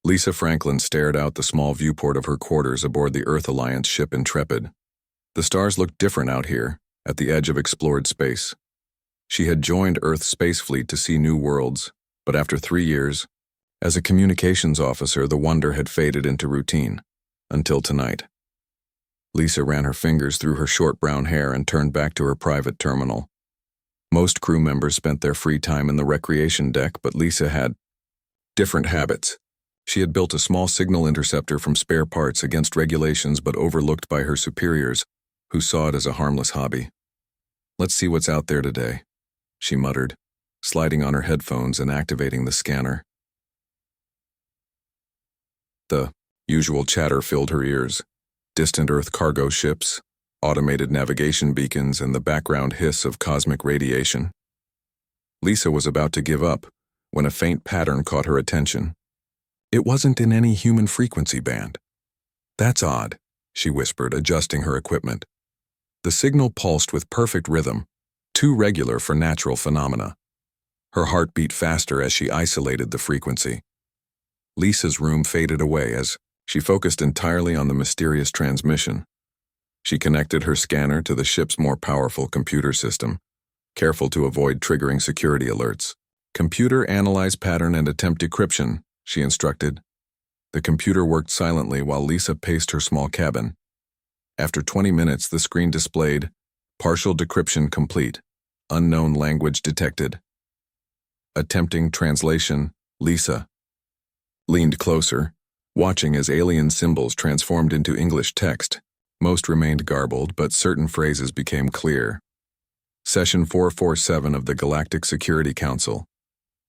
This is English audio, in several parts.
Lisa Franklin stared out the small viewport of her quarters aboard the Earth Alliance ship Intrepid. The stars looked different out here, at the edge of explored space. She had joined Earth's space fleet to see new worlds, but after 3 years, as a communications officer, the wonder had faded into routine, until tonight. Lisa ran her fingers through her short brown hair and turned back to her private terminal. Most crew members spent their free time in the recreation deck, but Lisa had different habits. She had built a small signal interceptor from spare parts against regulations but overlooked by her superiors, who saw it as a harmless hobby. "Let's see what's out there today," she muttered, sliding on her headphones and activating the scanner. The usual chatter filled her ears. Distant Earth cargo ships, automated navigation beacons, and the background hiss of cosmic radiation. Lisa was about to give up when a faint pattern caught her attention. It wasn't in any human frequency band. "That's odd," she whispered, adjusting her equipment. The signal pulsed with perfect rhythm, too regular for natural phenomena. Her heart beat faster as she isolated the frequency. Lisa's room faded away as she focused entirely on the mysterious transmission. She connected her scanner to the ship's more powerful computer system, careful to avoid triggering security alerts. "Computer, analyze pattern and attempt decryption," she instructed. The computer worked silently while Lisa paced her small cabin. After 20 minutes, the screen displayed, "Partial decryption complete. Unknown language detected." Attempting translation, Lisa leaned closer, watching as alien symbols transformed into English text. Most remained garbled, but certain phrases became clear. Session 447 of the Galactic Security Council.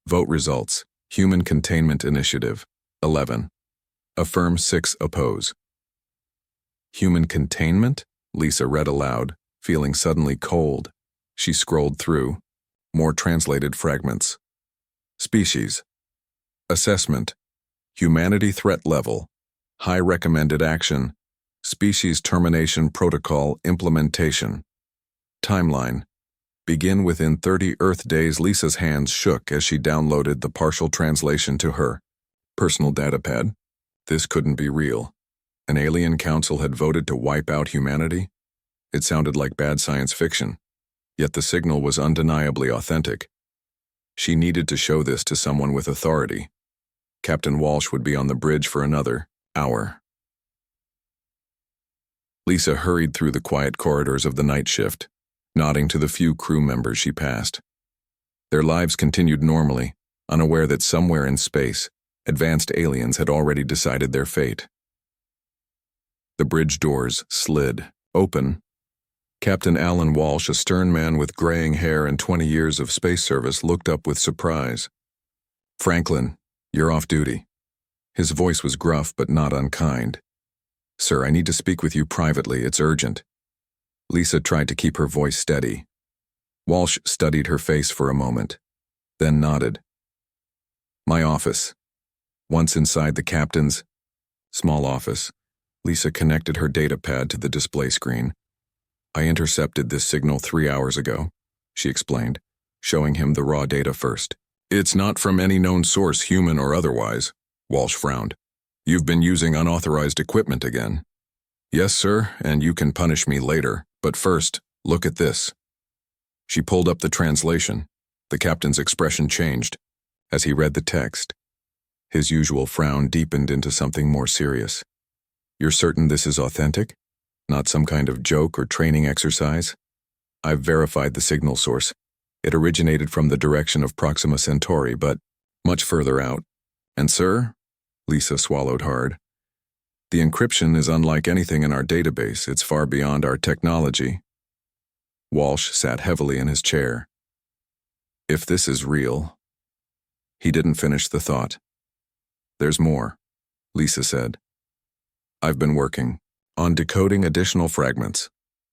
Vote results. Human Containment Initiative, 11. Affirm 6 oppose. "Human containment?" Lisa read aloud, feeling suddenly cold. She scrolled through. More translated fragments. Species. Assessment. Humanity threat level. High recommended action. Species termination protocol implementation. Timeline. Begin within 30 Earth days. Lisa's hands shook as she downloaded the partial translation to her personal datapad. This couldn't be real. An alien council had voted to wipe out humanity? It sounded like bad science fiction, yet the signal was undeniably authentic. She needed to show this to someone with authority. Captain Walsh would be on the bridge for another hour. Lisa hurried through the quiet corridors of the night shift, nodding to the few crew members she passed. Their lives continued normally, unaware that somewhere in space, advanced aliens had already decided their fate. The bridge doors slid open. Captain Alan Walsh, a stern man with graying hair and 20 years of space service, looked up with surprise. "Franklin, you're off duty." His voice was gruff but not unkind. "Sir, I need to speak with you privately. It's urgent." Lisa tried to keep her voice steady. Walsh studied her face for a moment, then nodded. "My office." Once inside the captain's small office, Lisa connected her datapad to the display screen. "I intercepted this signal 3 hours ago," she explained, showing him the raw data first. "It's not from any known source, human or otherwise." Walsh frowned. "You've been using unauthorized equipment again." "Yes, sir, and you can punish me later, but first, look at this." She pulled up the translation. The captain's expression changed as he read the text. His usual frown deepened into something more serious. "You're certain this is authentic? Not some kind of joke or training exercise?" "I've verified the signal source. It originated from the direction of Proxima Centauri, but much further out. And sir," Lisa swallowed hard, "the encryption is unlike anything in our database. It's far beyond our technology." Walsh sat heavily in his chair. "If this is real..." He didn't finish the thought. "There's more," Lisa said. "I've been working on decoding additional fragments.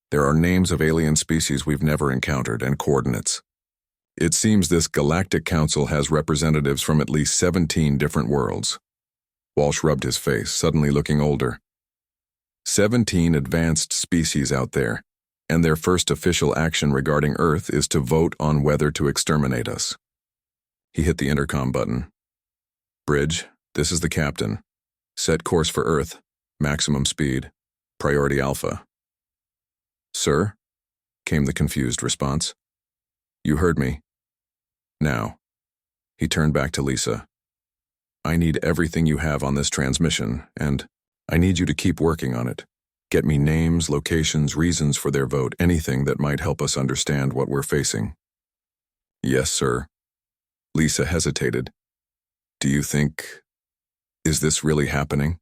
There are names of alien species we've never encountered and coordinates. It seems this Galactic Council has representatives from at least 17 different worlds." Walsh rubbed his face, suddenly looking older. 17 advanced species out there, and their first official action regarding Earth is to vote on whether to exterminate us. He hit the intercom button. "Bridge, This is the captain. Set course for Earth. Maximum speed. Priority Alpha. Sir? Came the confused response. You heard me. Now. He turned back to Lisa. I need everything you have on this transmission, and I need you to keep working on it. Get me names, locations, reasons for their vote, anything that might help us understand what we're facing. Yes, sir. Lisa hesitated. Do you think... Is this really happening?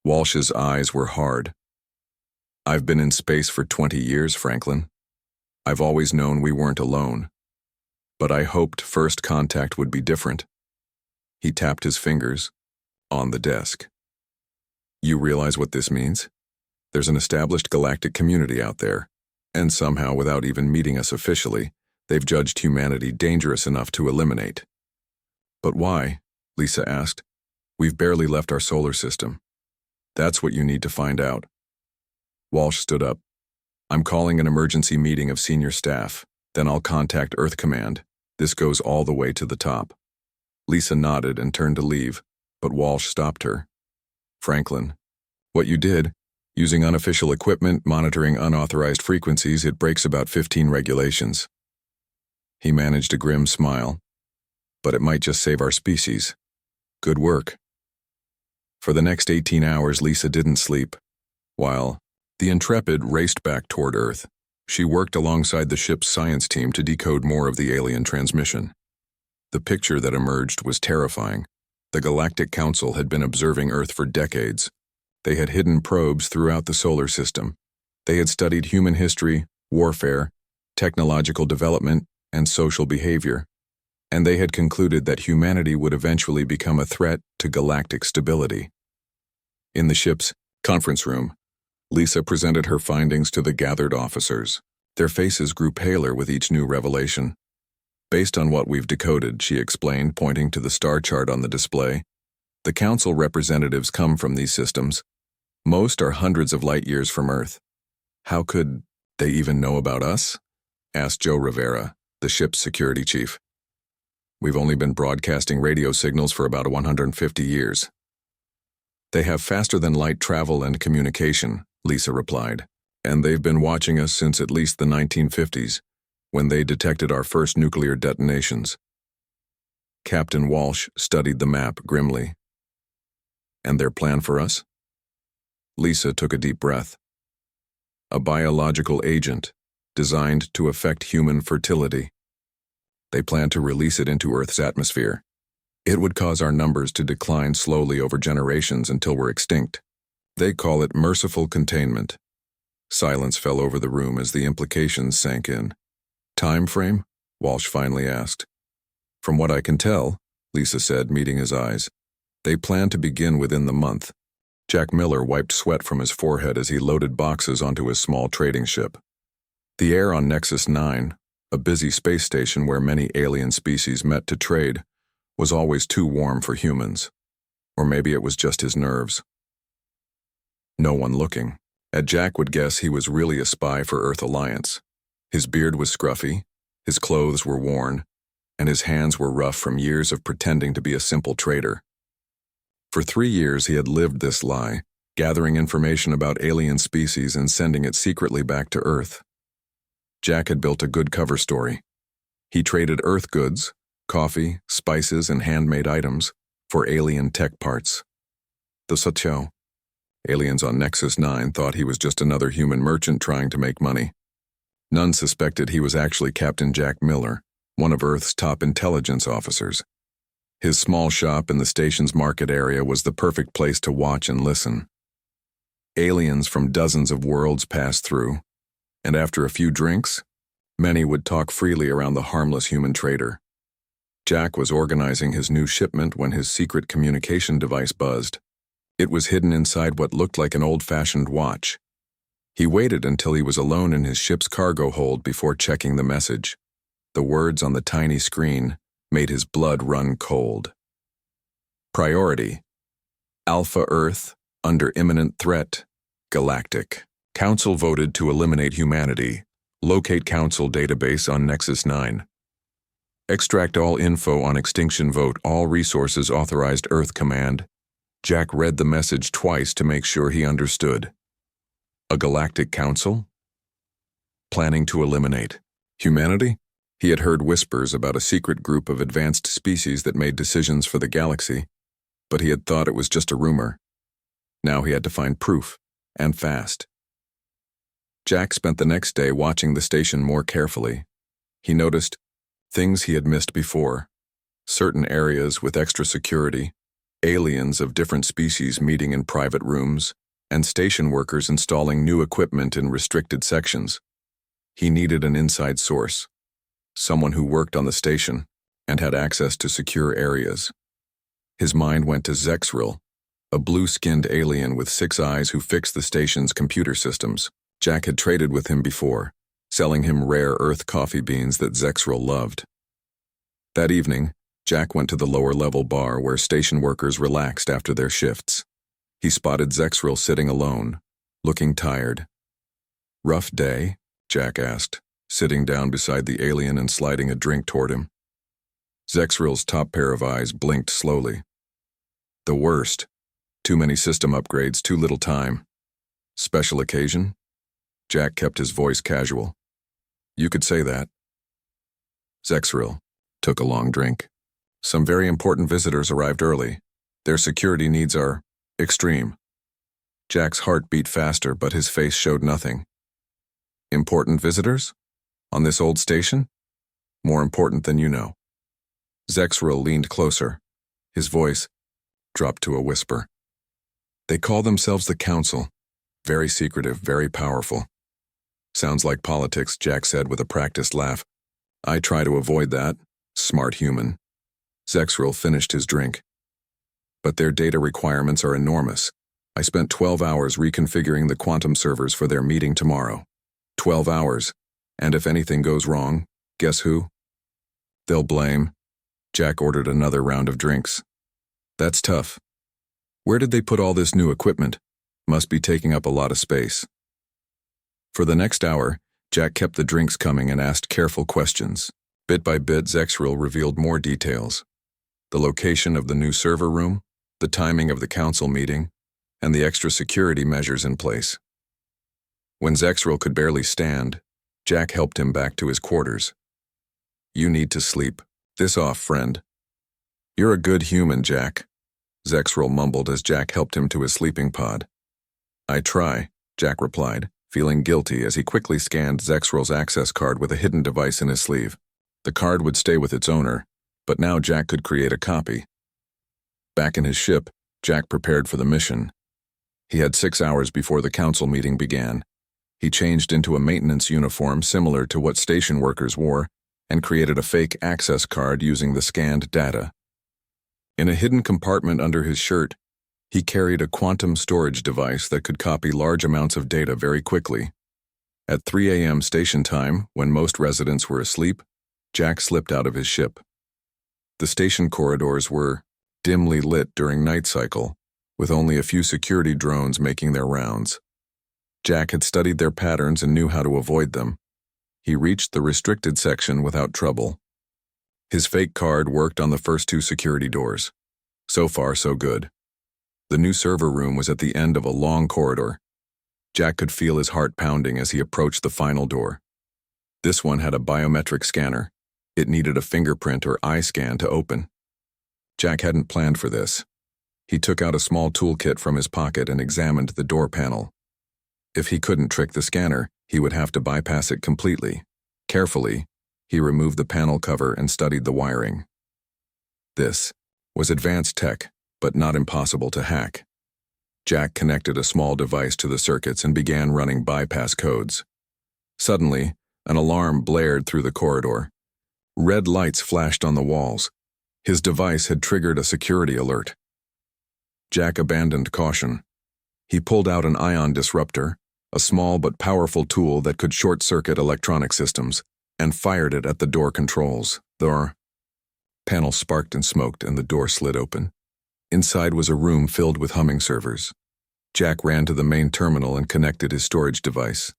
Walsh's eyes were hard. I've been in space for 20 years, Franklin. I've always known we weren't alone. But I hoped first contact would be different. He tapped his fingers on the desk. You realize what this means? There's an established galactic community out there, and somehow, without even meeting us officially, they've judged humanity dangerous enough to eliminate. But why? Lisa asked. We've barely left our solar system. That's what you need to find out. Walsh stood up. I'm calling an emergency meeting of senior staff. Then I'll contact Earth Command. This goes all the way to the top. Lisa nodded and turned to leave, but Walsh stopped her. Franklin, what you did, using unofficial equipment, monitoring unauthorized frequencies, it breaks about 15 regulations. He managed a grim smile. But it might just save our species. Good work. For the next 18 hours, Lisa didn't sleep. While the Intrepid raced back toward Earth, she worked alongside the ship's science team to decode more of the alien transmission. The picture that emerged was terrifying. The Galactic Council had been observing Earth for decades. They had hidden probes throughout the solar system. They had studied human history, warfare, technological development, and social behavior. And they had concluded that humanity would eventually become a threat to galactic stability. In the ship's conference room, Lisa presented her findings to the gathered officers. Their faces grew paler with each new revelation. Based on what we've decoded, she explained, pointing to the star chart on the display, the Council representatives come from these systems. Most are hundreds of light years from Earth. How could they even know about us? Asked Joe Rivera, the ship's security chief. We've only been broadcasting radio signals for about 150 years. They have faster-than-light travel and communication, Lisa replied, and they've been watching us since at least the 1950s, when they detected our first nuclear detonations. Captain Walsh studied the map grimly. And their plan for us? Lisa took a deep breath. A biological agent designed to affect human fertility. They plan to release it into Earth's atmosphere. It would cause our numbers to decline slowly over generations until we're extinct. They call it merciful containment. Silence fell over the room as the implications sank in. Time frame? Walsh finally asked. From what I can tell, Lisa said, meeting his eyes, they plan to begin within the month. Jack Miller wiped sweat from his forehead as he loaded boxes onto his small trading ship. The air on Nexus 9, a busy space station where many alien species met to trade, was always too warm for humans. Or maybe it was just his nerves. No one looking. Ed Jack would guess he was really a spy for Earth Alliance. His beard was scruffy, his clothes were worn, and his hands were rough from years of pretending to be a simple trader. For 3 years he had lived this lie, gathering information about alien species and sending it secretly back to Earth. Jack had built a good cover story. He traded Earth goods, coffee, spices, and handmade items for alien tech parts. The Satchel. Aliens on Nexus 9 thought he was just another human merchant trying to make money. None suspected he was actually Captain Jack Miller, one of Earth's top intelligence officers. His small shop in the station's market area was the perfect place to watch and listen. Aliens from dozens of worlds passed through, and after a few drinks, many would talk freely around the harmless human trader. Jack was organizing his new shipment when his secret communication device buzzed. It was hidden inside what looked like an old-fashioned watch. He waited until he was alone in his ship's cargo hold before checking the message. The words on the tiny screen made his blood run cold. Priority: Alpha Earth, under imminent threat. Galactic. Council voted to eliminate humanity. Locate Council database on Nexus 9. Extract all info on extinction vote, all resources authorized Earth command. Jack read the message twice to make sure he understood. A galactic council? Planning to eliminate humanity? He had heard whispers about a secret group of advanced species that made decisions for the galaxy, but he had thought it was just a rumor. Now he had to find proof, and fast. Jack spent the next day watching the station more carefully. He noticed things he had missed before: certain areas with extra security, aliens of different species meeting in private rooms, and station workers installing new equipment in restricted sections. He needed an inside source, someone who worked on the station and had access to secure areas. His mind went to Zexril, a blue-skinned alien with 6 eyes who fixed the station's computer systems. Jack had traded with him before, selling him rare Earth coffee beans that Zexril loved. That evening, Jack went to the lower-level bar where station workers relaxed after their shifts. He spotted Zexril sitting alone, looking tired. "Rough day?" Jack asked, sitting down beside the alien and sliding a drink toward him. Zexril's top pair of eyes blinked slowly. "The worst. Too many system upgrades, too little time." "Special occasion?" Jack kept his voice casual. "You could say that." Zexril took a long drink. "Some very important visitors arrived early. Their security needs are extreme." Jack's heart beat faster, but his face showed nothing. "Important visitors? On this old station? More important than you know." Zexril leaned closer. His voice dropped to a whisper. "They call themselves the Council. Very secretive, very powerful." "Sounds like politics," Jack said with a practiced laugh. "I try to avoid that. Smart human." Zexril finished his drink. "But their data requirements are enormous. I spent 12 hours reconfiguring the quantum servers for their meeting tomorrow. 12 hours. And if anything goes wrong, guess who? They'll blame." Jack ordered another round of drinks. "That's tough. Where did they put all this new equipment? Must be taking up a lot of space." For the next hour, Jack kept the drinks coming and asked careful questions. Bit by bit, Zexril revealed more details: the location of the new server room, the timing of the council meeting, and the extra security measures in place. When Zexril could barely stand, Jack helped him back to his quarters. "You need to sleep. This off, friend." "You're a good human, Jack," Zexril mumbled as Jack helped him to his sleeping pod. "I try," Jack replied, feeling guilty as he quickly scanned Zexril's access card with a hidden device in his sleeve. The card would stay with its owner, but now Jack could create a copy. Back in his ship, Jack prepared for the mission. He had 6 hours before the council meeting began. He changed into a maintenance uniform similar to what station workers wore and created a fake access card using the scanned data. In a hidden compartment under his shirt, he carried a quantum storage device that could copy large amounts of data very quickly. At 3 a.m. station time, when most residents were asleep, Jack slipped out of his ship. The station corridors were dimly lit during night cycle, with only a few security drones making their rounds. Jack had studied their patterns and knew how to avoid them. He reached the restricted section without trouble. His fake card worked on the first 2 security doors. So far, so good. The new server room was at the end of a long corridor. Jack could feel his heart pounding as he approached the final door. This one had a biometric scanner. It needed a fingerprint or eye scan to open. Jack hadn't planned for this. He took out a small toolkit from his pocket and examined the door panel. If he couldn't trick the scanner, he would have to bypass it completely. Carefully, he removed the panel cover and studied the wiring. This was advanced tech, but not impossible to hack. Jack connected a small device to the circuits and began running bypass codes. Suddenly, an alarm blared through the corridor. Red lights flashed on the walls. His device had triggered a security alert. Jack abandoned caution. He pulled out an ion disruptor, a small but powerful tool that could short-circuit electronic systems, and fired it at the door controls. The panel sparked and smoked, and the door slid open. Inside was a room filled with humming servers. Jack ran to the main terminal and connected his storage device.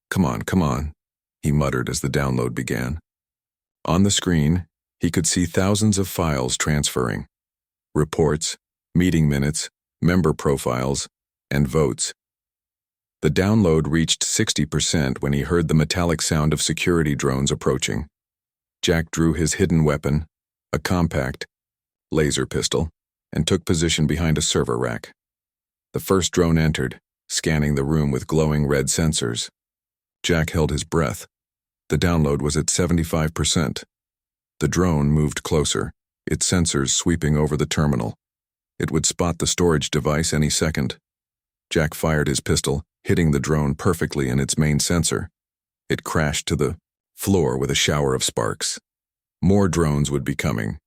Come on, he muttered as the download began. On the screen, he could see thousands of files transferring. Reports, meeting minutes, member profiles, and votes. The download reached 60% when he heard the metallic sound of security drones approaching. Jack drew his hidden weapon, a compact laser pistol, and took position behind a server rack. The first drone entered, scanning the room with glowing red sensors. Jack held his breath. The download was at 75%. The drone moved closer, its sensors sweeping over the terminal. It would spot the storage device any second. Jack fired his pistol, hitting the drone perfectly in its main sensor. It crashed to the floor with a shower of sparks. More drones would be coming.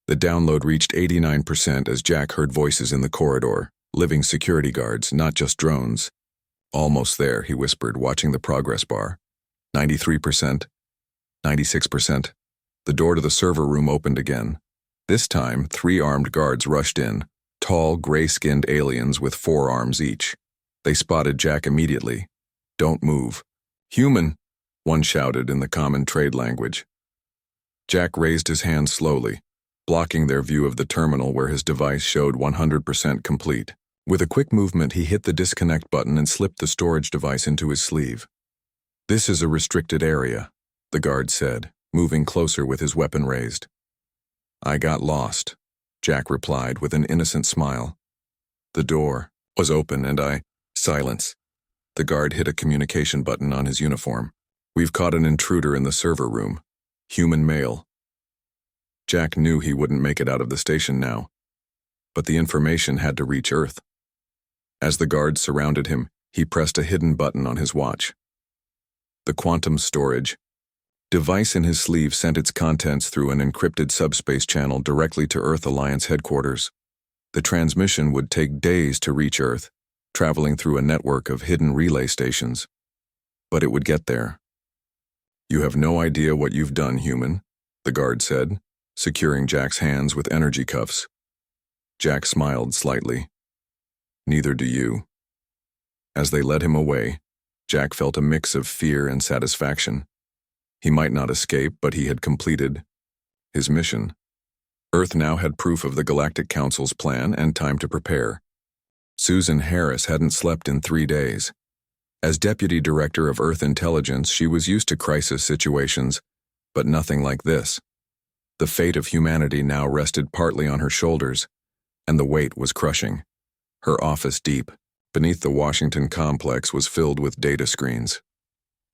The download reached 89% as Jack heard voices in the corridor, living security guards, not just drones. Almost there, he whispered, watching the progress bar. 93%. 96%. The door to the server room opened again. This time, 3 armed guards rushed in, tall, gray-skinned aliens with 4 arms each. They spotted Jack immediately. "Don't move." "Human," one shouted in the common trade language. Jack raised his hand slowly, blocking their view of the terminal where his device showed 100% complete. With a quick movement, he hit the disconnect button and slipped the storage device into his sleeve. "This is a restricted area," the guard said, moving closer with his weapon raised. "I got lost," Jack replied with an innocent smile. "The door was open and Silence." The guard hit a communication button on his uniform. "We've caught an intruder in the server room. Human male." Jack knew he wouldn't make it out of the station now, but the information had to reach Earth. As the guards surrounded him, he pressed a hidden button on his watch. The quantum storage device in his sleeve sent its contents through an encrypted subspace channel directly to Earth Alliance headquarters. The transmission would take days to reach Earth, traveling through a network of hidden relay stations. But it would get there. "You have no idea what you've done, human," the guard said, securing Jack's hands with energy cuffs. Jack smiled slightly. "Neither do you." As they led him away, Jack felt a mix of fear and satisfaction. He might not escape, but he had completed his mission. Earth now had proof of the Galactic Council's plan and time to prepare. Susan Harris hadn't slept in 3 days. As Deputy Director of Earth Intelligence, she was used to crisis situations, but nothing like this. The fate of humanity now rested partly on her shoulders, and the weight was crushing. Her office deep, beneath the Washington complex, was filled with data screens.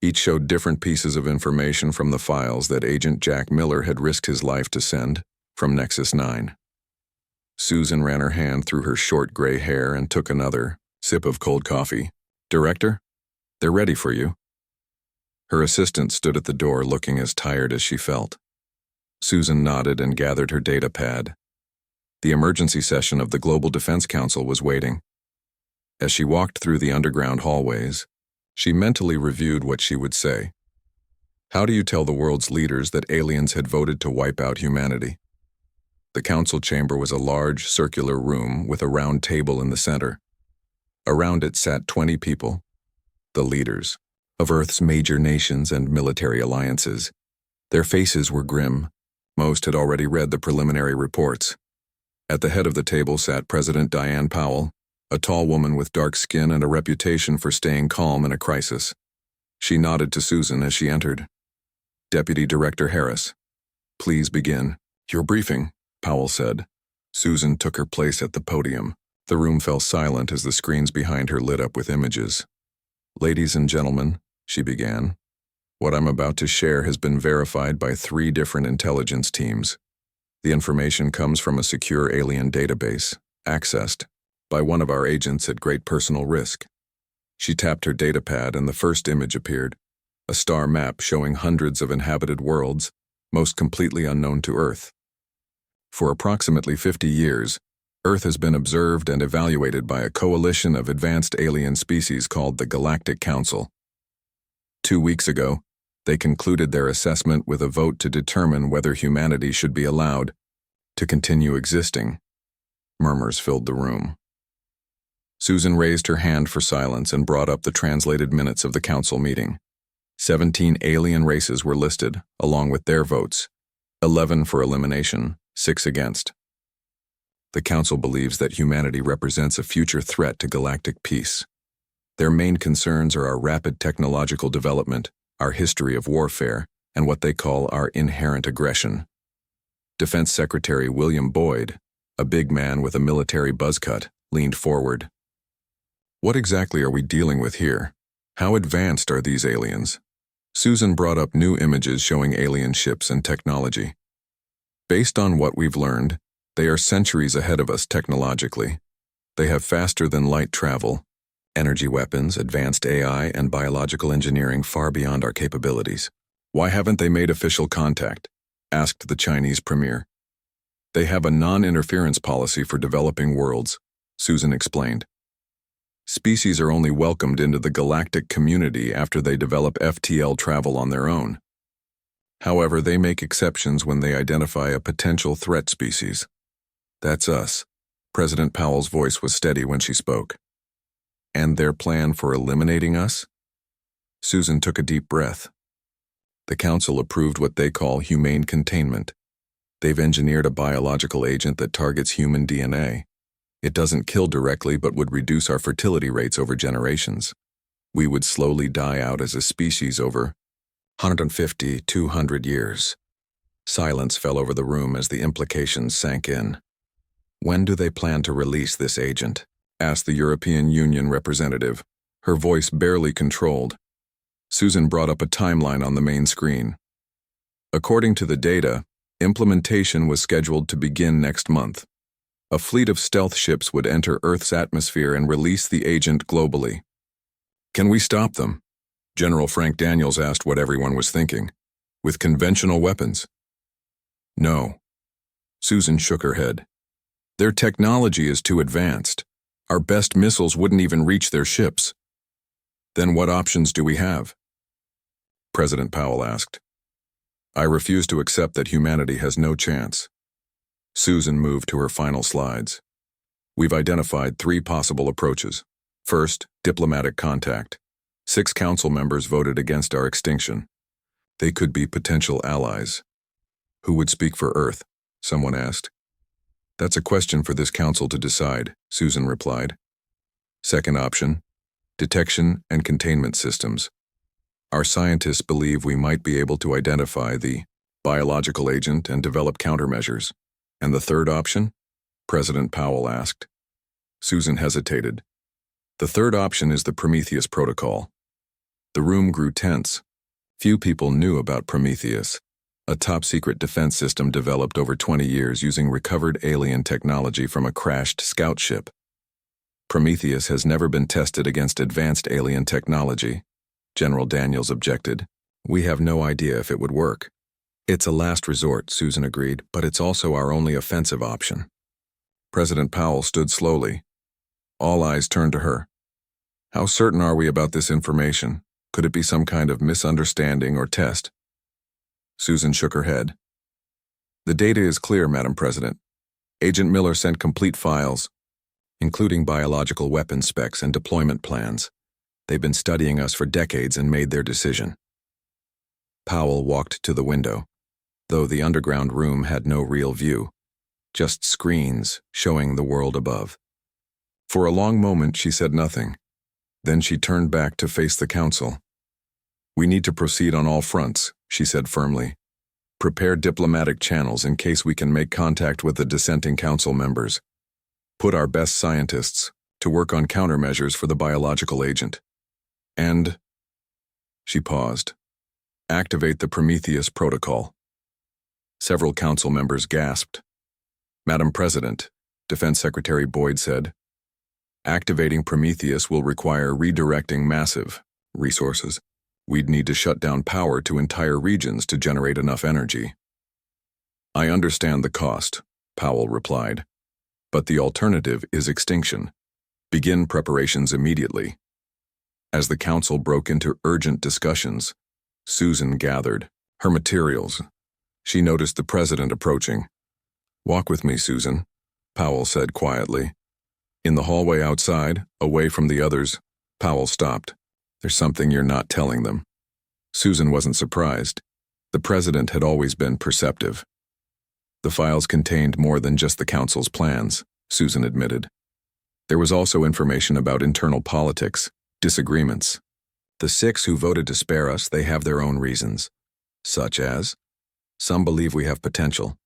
Each showed different pieces of information from the files that Agent Jack Miller had risked his life to send from Nexus 9. Susan ran her hand through her short gray hair and took another sip of cold coffee. "Director, they're ready for you." Her assistant stood at the door looking as tired as she felt. Susan nodded and gathered her data pad. The emergency session of the Global Defense Council was waiting. As she walked through the underground hallways, she mentally reviewed what she would say. How do you tell the world's leaders that aliens had voted to wipe out humanity? The council chamber was a large, circular room with a round table in the center. Around it sat 20 people, the leaders of Earth's major nations and military alliances. Their faces were grim. Most had already read the preliminary reports. At the head of the table sat President Diane Powell, a tall woman with dark skin and a reputation for staying calm in a crisis. She nodded to Susan as she entered. "Deputy Director Harris, please begin your briefing," Powell said. Susan took her place at the podium. The room fell silent as the screens behind her lit up with images. "Ladies and gentlemen," she began, "what I'm about to share has been verified by 3 different intelligence teams. The information comes from a secure alien database, accessed by one of our agents at great personal risk." She tapped her datapad and the first image appeared, a star map showing hundreds of inhabited worlds, most completely unknown to Earth. For approximately 50 years, Earth has been observed and evaluated by a coalition of advanced alien species called the Galactic Council. 2 weeks ago, they concluded their assessment with a vote to determine whether humanity should be allowed to continue existing. Murmurs filled the room. Susan raised her hand for silence and brought up the translated minutes of the council meeting. 17 alien races were listed, along with their votes, 11 for elimination, 6 against. The Council believes that humanity represents a future threat to galactic peace. Their main concerns are our rapid technological development, our history of warfare, and what they call our inherent aggression. Defense Secretary William Boyd, a big man with a military buzz cut, leaned forward. What exactly are we dealing with here? How advanced are these aliens? Susan brought up new images showing alien ships and technology. Based on what we've learned, they are centuries ahead of us technologically. They have faster-than-light travel, energy weapons, advanced AI, and biological engineering far beyond our capabilities. Why haven't they made official contact? Asked the Chinese premier. They have a non-interference policy for developing worlds, Susan explained. Species are only welcomed into the galactic community after they develop FTL travel on their own. However, they make exceptions when they identify a potential threat species. That's us. President Powell's voice was steady when she spoke. And their plan for eliminating us? Susan took a deep breath. The Council approved what they call humane containment. They've engineered a biological agent that targets human DNA. It doesn't kill directly but would reduce our fertility rates over generations. We would slowly die out as a species over 150, 200 years. Silence fell over the room as the implications sank in. When do they plan to release this agent? Asked the European Union representative, her voice barely controlled. Susan brought up a timeline on the main screen. According to the data, implementation was scheduled to begin next month. A fleet of stealth ships would enter Earth's atmosphere and release the agent globally. Can we stop them? General Frank Daniels asked what everyone was thinking. With conventional weapons? No. Susan shook her head. Their technology is too advanced. Our best missiles wouldn't even reach their ships. Then what options do we have? President Powell asked. I refuse to accept that humanity has no chance. Susan moved to her final slides. We've identified 3 possible approaches. First, diplomatic contact. 6 council members voted against our extinction. They could be potential allies. Who would speak for Earth? Someone asked. That's a question for this council to decide, Susan replied. Second option, detection and containment systems. Our scientists believe we might be able to identify the biological agent and develop countermeasures. And the third option? President Powell asked. Susan hesitated. The third option is the Prometheus Protocol. The room grew tense. Few people knew about Prometheus, a top-secret defense system developed over 20 years using recovered alien technology from a crashed scout ship. Prometheus has never been tested against advanced alien technology, General Daniels objected. We have no idea if it would work. It's a last resort, Susan agreed, but it's also our only offensive option. President Powell stood slowly. All eyes turned to her. How certain are we about this information? Could it be some kind of misunderstanding or test? Susan shook her head. The data is clear, Madam President. Agent Miller sent complete files, including biological weapon specs and deployment plans. They've been studying us for decades and made their decision. Powell walked to the window, though the underground room had no real view, just screens showing the world above. For a long moment she said nothing. Then she turned back to face the council. We need to proceed on all fronts, she said firmly. Prepare diplomatic channels in case we can make contact with the dissenting council members. Put our best scientists to work on countermeasures for the biological agent. And, she paused, activate the Prometheus Protocol. Several council members gasped. Madam President, Defense Secretary Boyd said, activating Prometheus will require redirecting massive resources. We'd need to shut down power to entire regions to generate enough energy. I understand the cost, Powell replied. But the alternative is extinction. Begin preparations immediately. As the council broke into urgent discussions, Susan gathered her materials. She noticed the president approaching. Walk with me, Susan, Powell said quietly. In the hallway outside, away from the others, Powell stopped. There's something you're not telling them. Susan wasn't surprised. The president had always been perceptive. The files contained more than just the Council's plans, Susan admitted. There was also information about internal politics, disagreements. The 6 who voted to spare us, they have their own reasons. Such as, some believe we have potential,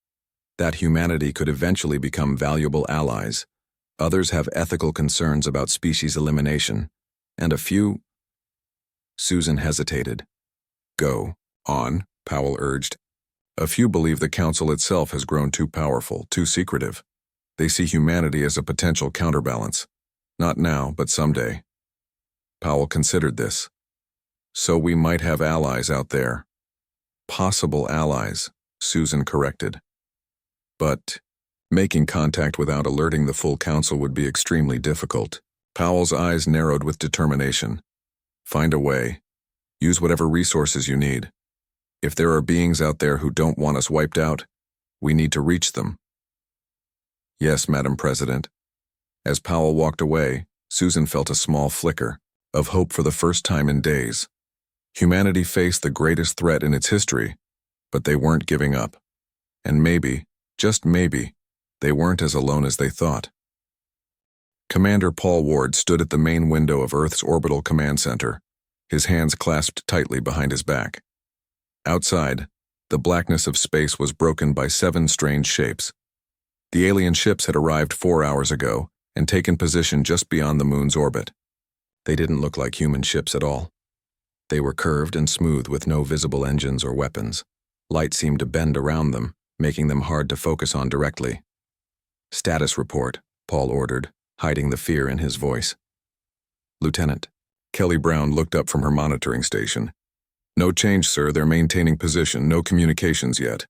that humanity could eventually become valuable allies. Others have ethical concerns about species elimination, and a few... Susan hesitated. Go on, Powell urged. A few believe the Council itself has grown too powerful, too secretive. They see humanity as a potential counterbalance. Not now, but someday. Powell considered this. So we might have allies out there. Possible allies, Susan corrected. But making contact without alerting the full Council would be extremely difficult. Powell's eyes narrowed with determination. Find a way. Use whatever resources you need. If there are beings out there who don't want us wiped out, we need to reach them. Yes, Madam President. As Powell walked away, Susan felt a small flicker of hope for the first time in days. Humanity faced the greatest threat in its history, but they weren't giving up. And maybe, just maybe, they weren't as alone as they thought. Commander Paul Ward stood at the main window of Earth's orbital command center, his hands clasped tightly behind his back. Outside, the blackness of space was broken by 7 strange shapes. The alien ships had arrived 4 hours ago and taken position just beyond the moon's orbit. They didn't look like human ships at all. They were curved and smooth with no visible engines or weapons. Light seemed to bend around them, making them hard to focus on directly. Status report, Paul ordered, hiding the fear in his voice. Lieutenant. Kelly Brown looked up from her monitoring station. No change, sir. They're maintaining position. No communications yet.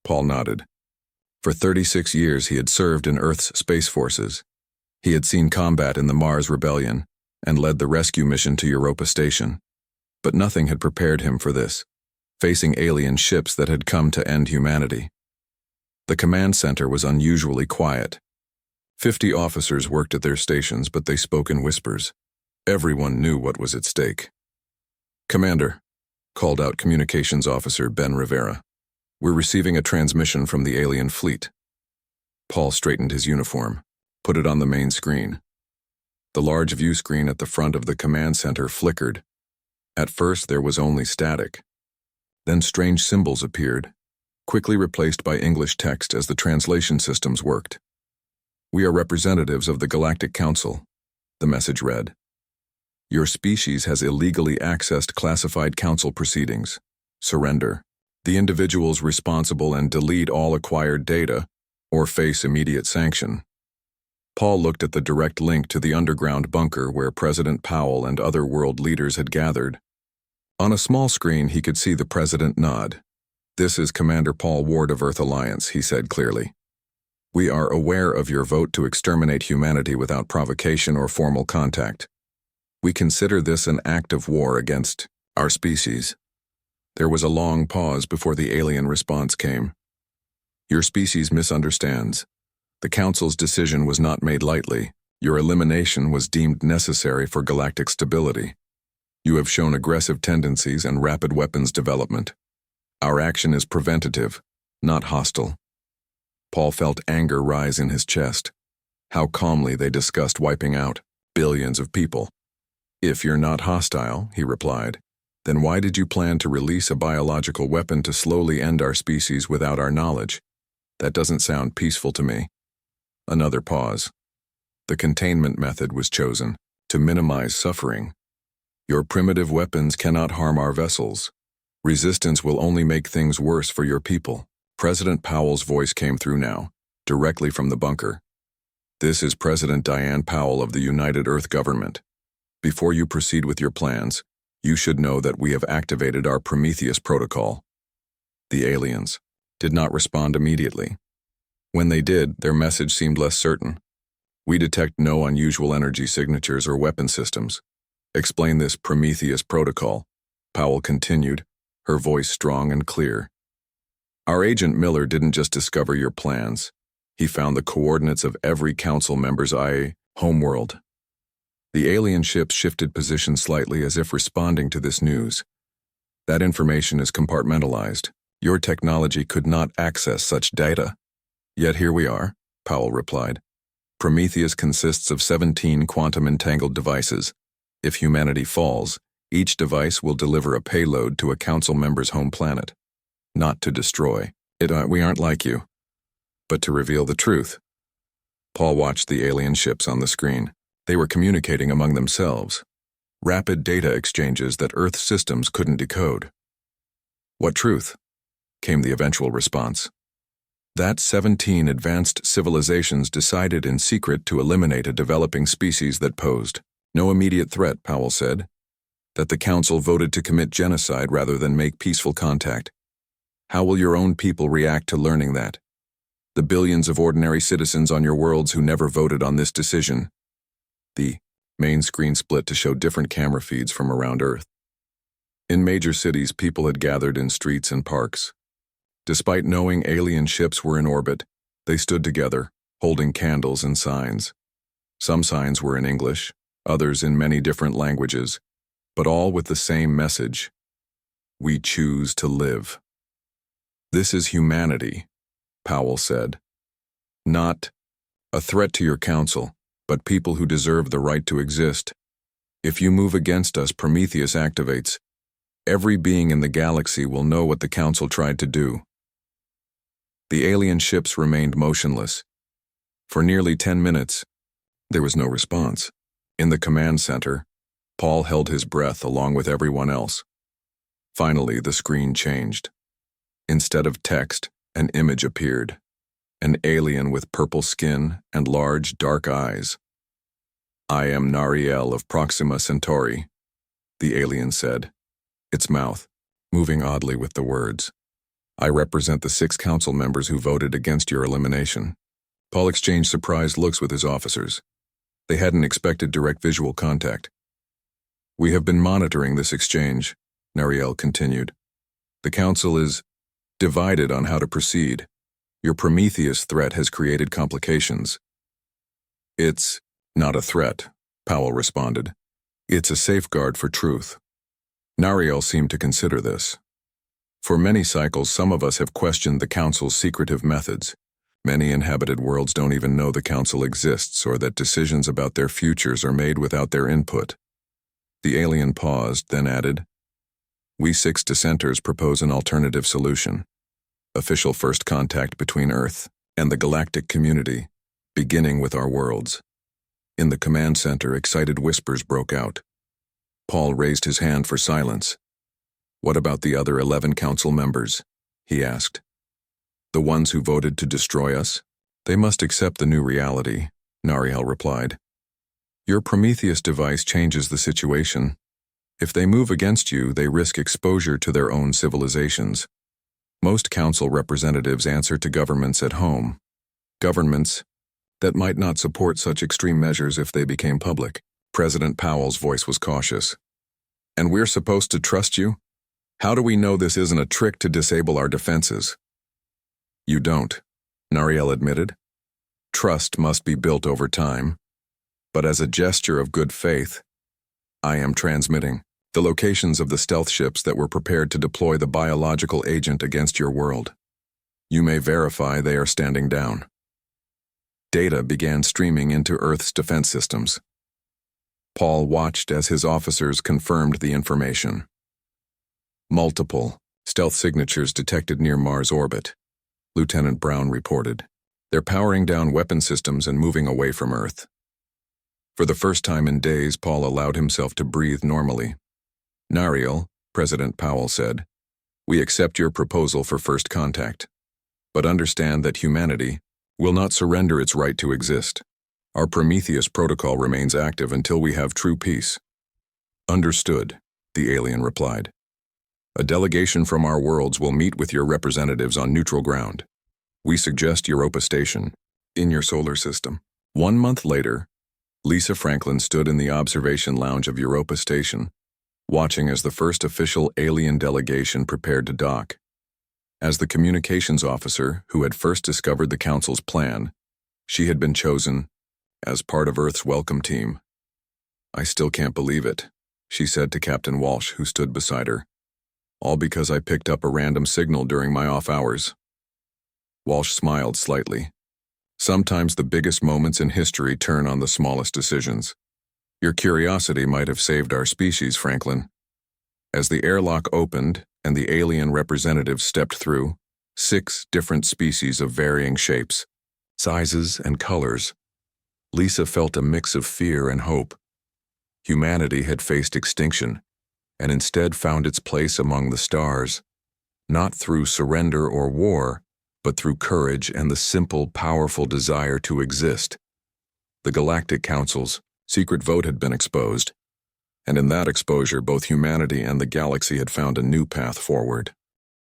Paul nodded. For 36 years he had served in Earth's space forces. He had seen combat in the Mars Rebellion and led the rescue mission to Europa Station. But nothing had prepared him for this, facing alien ships that had come to end humanity. The command center was unusually quiet. 50 officers worked at their stations, but they spoke in whispers. Everyone knew what was at stake. Commander, called out Communications Officer Ben Rivera. We're receiving a transmission from the alien fleet. Paul straightened his uniform, put it on the main screen. The large view screen at the front of the command center flickered. At first there was only static. Then strange symbols appeared, quickly replaced by English text as the translation systems worked. We are representatives of the Galactic Council, the message read. Your species has illegally accessed classified council proceedings. Surrender. The individuals responsible and delete all acquired data, or face immediate sanction. Paul looked at the direct link to the underground bunker where President Powell and other world leaders had gathered. On a small screen he could see the president nod. This is Commander Paul Ward of Earth Alliance, he said clearly. We are aware of your vote to exterminate humanity without provocation or formal contact. We consider this an act of war against our species. There was a long pause before the alien response came. Your species misunderstands. The Council's decision was not made lightly. Your elimination was deemed necessary for galactic stability. You have shown aggressive tendencies and rapid weapons development. Our action is preventative, not hostile. Paul felt anger rise in his chest. How calmly they discussed wiping out billions of people. If you're not hostile, he replied, then why did you plan to release a biological weapon to slowly end our species without our knowledge? That doesn't sound peaceful to me. Another pause. The containment method was chosen, to minimize suffering. Your primitive weapons cannot harm our vessels. Resistance will only make things worse for your people. President Powell's voice came through now, directly from the bunker. This is President Diane Powell of the United Earth Government. Before you proceed with your plans, you should know that we have activated our Prometheus protocol. The aliens did not respond immediately. When they did, their message seemed less certain. We detect no unusual energy signatures or weapon systems. Explain this Prometheus protocol, Powell continued, her voice strong and clear. Our agent Miller didn't just discover your plans. He found the coordinates of every council member's homeworld. The alien ships shifted position slightly as if responding to this news. That information is compartmentalized, Your technology could not access such data. Yet here we are, Powell replied. Prometheus consists of 17 quantum-entangled devices. If humanity falls, each device will deliver a payload to a council member's home planet. Not to destroy. We aren't like you. But to reveal the truth. Paul watched the alien ships on the screen. They were communicating among themselves. Rapid data exchanges that Earth systems couldn't decode. What truth? Came the eventual response. That 17 advanced civilizations decided in secret to eliminate a developing species that posed no immediate threat, Powell said. That the Council voted to commit genocide rather than make peaceful contact. How will your own people react to learning that? The billions of ordinary citizens on your worlds who never voted on this decision. The main screen split to show different camera feeds from around Earth. In major cities, people had gathered in streets and parks. Despite knowing alien ships were in orbit, they stood together, holding candles and signs. Some signs were in English, others in many different languages, but all with the same message. We choose to live. This is humanity, Powell said. Not a threat to your council, but people who deserve the right to exist. If you move against us, Prometheus activates. Every being in the galaxy will know what the council tried to do. The alien ships remained motionless. For nearly 10 minutes, there was no response. In the command center, Paul held his breath along with everyone else. Finally, the screen changed. Instead of text, an image appeared. An alien with purple skin and large, dark eyes. I am Nariel of Proxima Centauri, the alien said, its mouth moving oddly with the words. I represent the 6 council members who voted against your elimination. Paul exchanged surprised looks with his officers. They hadn't expected direct visual contact. We have been monitoring this exchange, Nariel continued. The council is divided on how to proceed. Your Prometheus threat has created complications. It's not a threat, Powell responded. It's a safeguard for truth. Nariel seemed to consider this. For many cycles, some of us have questioned the Council's secretive methods. Many inhabited worlds don't even know the Council exists or that decisions about their futures are made without their input. The alien paused, then added, We 6 dissenters propose an alternative solution. Official first contact between Earth and the galactic community, beginning with our worlds. In the command center, excited whispers broke out. Paul raised his hand for silence. What about the other 11 council members? He asked. The ones who voted to destroy us? They must accept the new reality, Nariel replied. Your Prometheus device changes the situation. If they move against you, they risk exposure to their own civilizations. Most council representatives answer to governments at home. Governments that might not support such extreme measures if they became public. President Powell's voice was cautious. And we're supposed to trust you? How do we know this isn't a trick to disable our defenses? You don't, Nariel admitted. Trust must be built over time. But as a gesture of good faith, I am transmitting the locations of the stealth ships that were prepared to deploy the biological agent against your world. You may verify they are standing down. Data began streaming into Earth's defense systems. Paul watched as his officers confirmed the information. Multiple stealth signatures detected near Mars orbit, Lieutenant Brown reported. They're powering down weapon systems and moving away from Earth. For the first time in days, Paul allowed himself to breathe normally. Nariel, President Powell said, we accept your proposal for first contact, but understand that humanity will not surrender its right to exist. Our Prometheus protocol remains active until we have true peace. Understood, the alien replied. A delegation from our worlds will meet with your representatives on neutral ground. We suggest Europa Station, in your solar system. 1 month later, Lisa Franklin stood in the observation lounge of Europa Station, watching as the first official alien delegation prepared to dock. As the communications officer who had first discovered the Council's plan, she had been chosen as part of Earth's welcome team. I still can't believe it, she said to Captain Walsh, who stood beside her. All because I picked up a random signal during my off hours. Walsh smiled slightly. Sometimes the biggest moments in history turn on the smallest decisions. Your curiosity might have saved our species, Franklin. As the airlock opened and the alien representative stepped through, 6 different species of varying shapes, sizes, and colors, Lisa felt a mix of fear and hope. Humanity had faced extinction, and instead found its place among the stars, not through surrender or war, but through courage and the simple, powerful desire to exist. The Galactic Council's secret vote had been exposed, and in that exposure both humanity and the galaxy had found a new path forward.